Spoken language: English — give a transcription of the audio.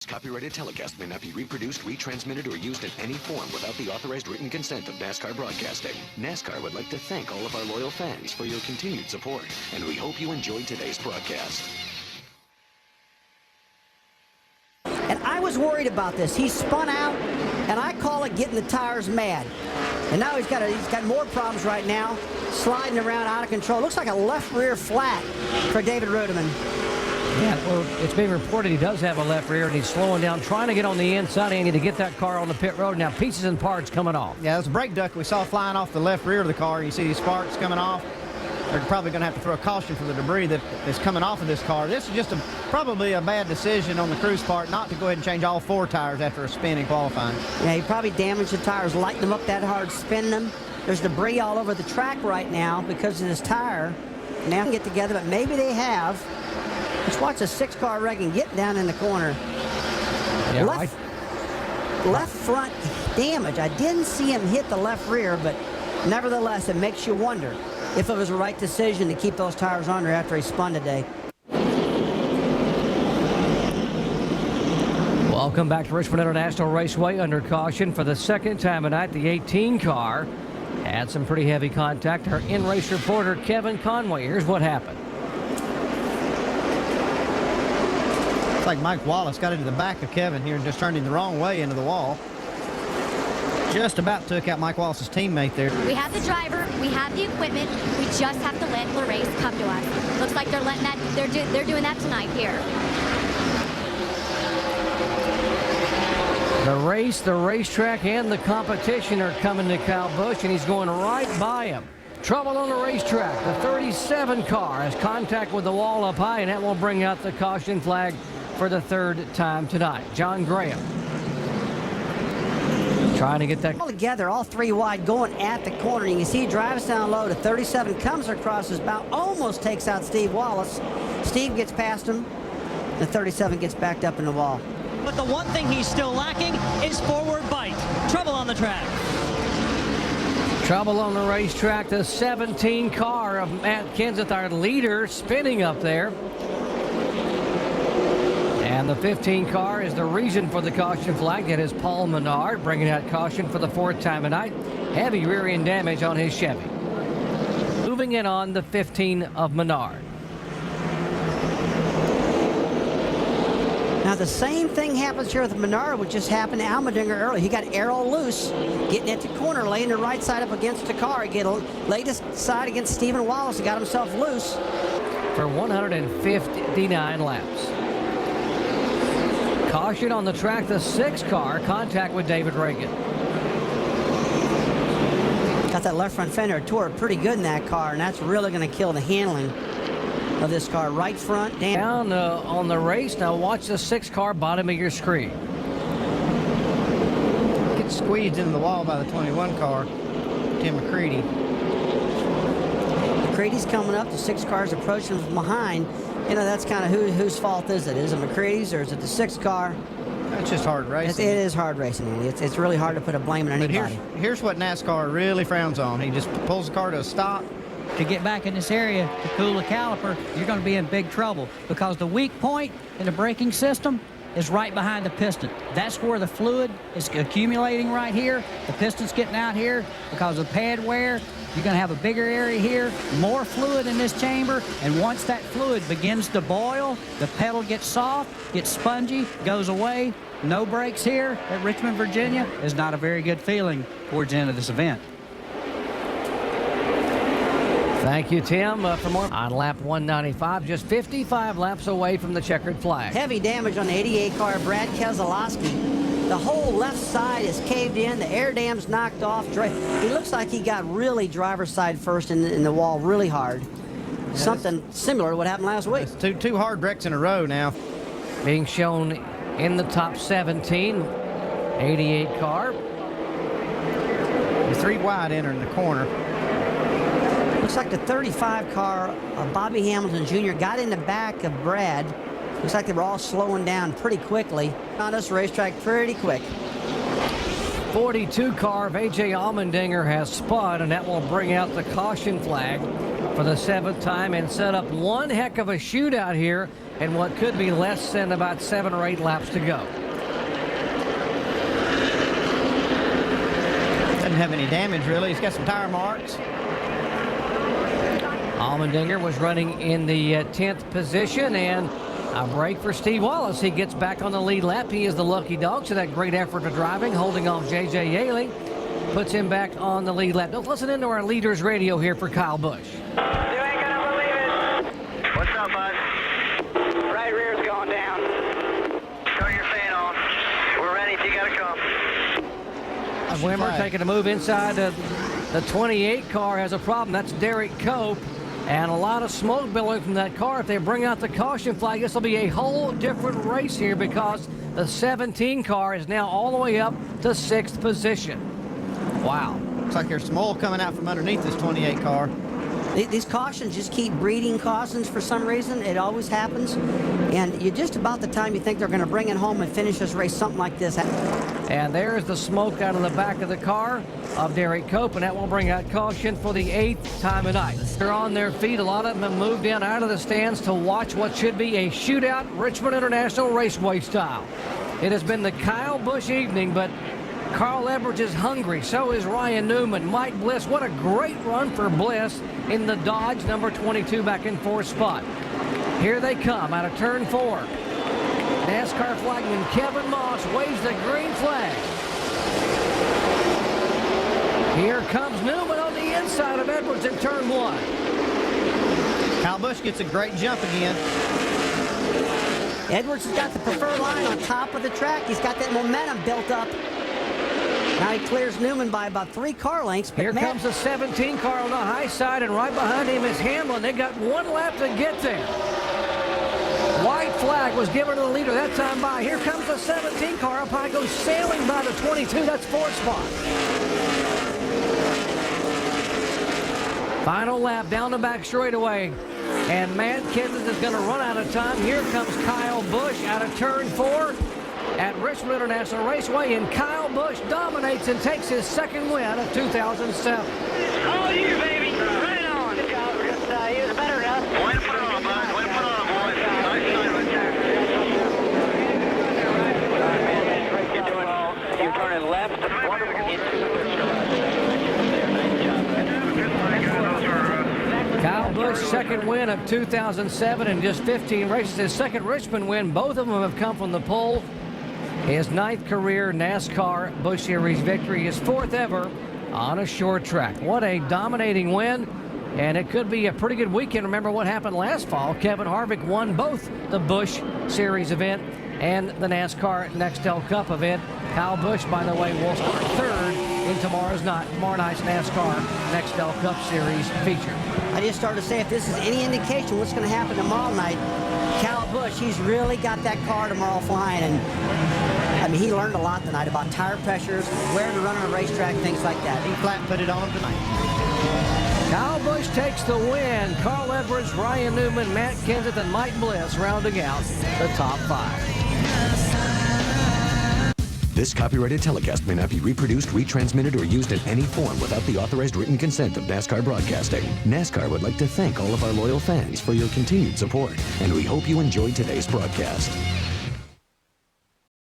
copyrighted telecast may not be reproduced, retransmitted, or used in any form without the authorized written consent of NASCAR Broadcasting. NASCAR would like to thank all of our loyal fans for your continued support, and we hope you enjoyed today's broadcast. And I was worried about this. He spun out, and I call it getting the tires mad. And now he's got more problems right now, sliding around out of control. Looks like a left rear flat for David Ruderman. Yeah, well, it's being reported he does have a left rear, and he's slowing down, trying to get on the inside, Andy, to get that car on the pit road. Now, pieces and parts coming off. Yeah, there's a brake duct we saw flying off the left rear of the car. You see these sparks coming off. They're probably going to have to throw a caution for the debris that is coming off of this car. This is just probably a bad decision on the crew's part not to go ahead and change all 4 tires after a spin in qualifying. Yeah, he probably damaged the tires, lighting them up that hard, spinning them. There's debris all over the track right now because of this tire. Now they can get together, but maybe they have. Let's watch a 6-car wreck and get down in the corner. Yeah, left front damage. I didn't see him hit the left rear, but nevertheless, it makes you wonder if it was the right decision to keep those tires on there after he spun today. Welcome back to Richmond International Raceway. Under caution for the second time tonight, the 18 car had some pretty heavy contact. Our in-race reporter, Kevin Conway, here's what happened. It's like Mike Wallace got into the back of Kevin here and just turned him the wrong way into the wall. Just about took out Mike Wallace's teammate there. We have the driver, we have the equipment, we just have to let the race come to us. Looks like they're letting that, they're doing that tonight here. The race, the racetrack, and the competition are coming to Kyle Busch, and he's going right by him. Trouble on the racetrack. The 37 car has contact with the wall up high, and that will bring out the caution flag for the 3rd time tonight. John Graham trying to get that all together, all 3 wide, going at the corner. You can see he drives down low. The 37 comes across his bow, almost takes out Steve Wallace. Steve gets past him. The 37 gets backed up in the wall. But the one thing he's still lacking is forward bite. Trouble on the track. Trouble on the racetrack. The 17 car of Matt Kenseth, our leader, spinning up there. And the 15 car is the reason for the caution flag. That is Paul Menard bringing out caution for the 4th time tonight. Heavy rear end damage on his Chevy. Moving in on the 15 of Menard. Now, the same thing happens here with Menard, which just happened to Allmendinger earlier. He got arrow loose, getting at the corner, laying the right side up against the car. He get latest side against Stephen Wallace. He got himself loose. For 159 laps. Caution on the track, the 6 car, contact with David Reagan. Got that left front fender tore pretty good in that car, and that's really going to kill the handling of this car. Right front down on the race. Now watch the 6 car bottom of your screen. Gets squeezed into the wall by the 21 car, Tim McCready. McCready's coming up. The 6 cars approaching from behind. You know, that's kind of whose fault is it? Is it McCready's or is it the 6 car? It's just hard racing. It is hard racing, Andy. It's really hard to put a blame on anybody. But here's what NASCAR really frowns on. He just pulls the car to a stop. To get back in this area to cool the caliper, you're going to be in big trouble because the weak point in the braking system is right behind the piston. That's where the fluid is accumulating right here. The piston's getting out here because of pad wear. You're going to have a bigger area here, more fluid in this chamber, and once that fluid begins to boil, the pedal gets soft, gets spongy, goes away. No brakes here at Richmond, Virginia is not a very good feeling towards the end of this event. Thank you, Tim. For more on lap 195, just 55 laps away from the checkered flag. Heavy damage on the 88 car, Brad Keselowski. The whole left side is caved in. The air dam's knocked off. He looks like he got really driver's side first in the wall really hard. Yeah, something similar to what happened last week. It's two hard wrecks in a row now. Being shown in the top 17, 88 car. The 3 wide entering the corner. Looks like the 35 car of Bobby Hamilton Jr. got in the back of Brad. Looks like they were all slowing down pretty quickly. On this racetrack pretty quick. 42 car of A.J. Allmendinger has spun, and that will bring out the caution flag for the 7th time and set up one heck of a shootout here in what could be less than about 7 or 8 laps to go. Doesn't have any damage, really. He's got some tire marks. Allmendinger was running in the 10th position, and a break for Steve Wallace. He gets back on the lead lap. He is the lucky dog, so that great effort of driving, holding off J.J. Yaley, puts him back on the lead lap. Let's listen into our leaders radio here for Kyle Busch. You ain't gonna believe it. What's up, bud? Right rear's going down. Throw your fan on. We're ready if you gotta come. Wimmer taking a move inside the 28 car has a problem. That's Derek Cope. And a lot of smoke billowing from that car. If they bring out the caution flag, this will be a whole different race here because the 17 car is now all the way up to 6th position. Wow. Looks like there's some oil coming out from underneath this 28 car. These cautions just keep breeding cautions for some reason. It always happens. And you just about the time you think they're going to bring it home and finish this race, something like this happens. And there's the smoke out of the back of the car of Derek Cope, and that will bring out caution for the 8th time tonight. They're on their feet. A lot of them have moved in out of the stands to watch what should be a shootout Richmond International Raceway style. It has been the Kyle Busch evening, but Carl Edwards is hungry. So is Ryan Newman. Mike Bliss, what a great run for Bliss in the Dodge number 22 back in 4th spot. Here they come out of turn 4. NASCAR flagman Kevin Moss waves the green flag. Here comes Newman on the inside of Edwards in turn 1. Kyle Busch gets a great jump again. Edwards has got the preferred line on top of the track. He's got that momentum built up. Now he clears Newman by about 3 car lengths. Here comes the 17 car on the high side, and right behind him is Hamlin. They got 1 lap to get there. White flag was given to the leader that time by. Here comes the 17 car up high, goes sailing by the 22. That's 4th spot. Final lap down the back straightaway. And Matt Kenseth is going to run out of time. Here comes Kyle Busch out of turn 4 at Richmond International Raceway. And Kyle Busch dominates and takes his 2nd win of 2007. Oh, you, baby. Right on. He was better than us. One foot on, bud. One foot on, boys. Nice time right there. You're doing well. You're turning left. Wonderful. Kyle Busch, 2nd win of 2007 in just 15 races. His 2nd Richmond win. Both of them have come from the pole. His 9th career NASCAR Busch Series victory. His 4th ever on a short track. What a dominating win. And it could be a pretty good weekend. Remember what happened last fall. Kevin Harvick won both the Busch Series event and the NASCAR Nextel Cup event. Kyle Busch, by the way, will start 3rd in tomorrow night's NASCAR Nextel Cup Series feature. I just started to say, if this is any indication what's going to happen tomorrow night, Kyle Busch, he's really got that car tomorrow flying. And I mean, he learned a lot tonight about tire pressures, where to run on a racetrack, things like that. He flat put it on him tonight. Kyle Busch takes the win. Carl Edwards, Ryan Newman, Matt Kenseth, and Mike Bliss rounding out the top 5. This copyrighted telecast may not be reproduced, retransmitted, or used in any form without the authorized written consent of NASCAR Broadcasting. NASCAR would like to thank all of our loyal fans for your continued support, and we hope you enjoyed today's broadcast.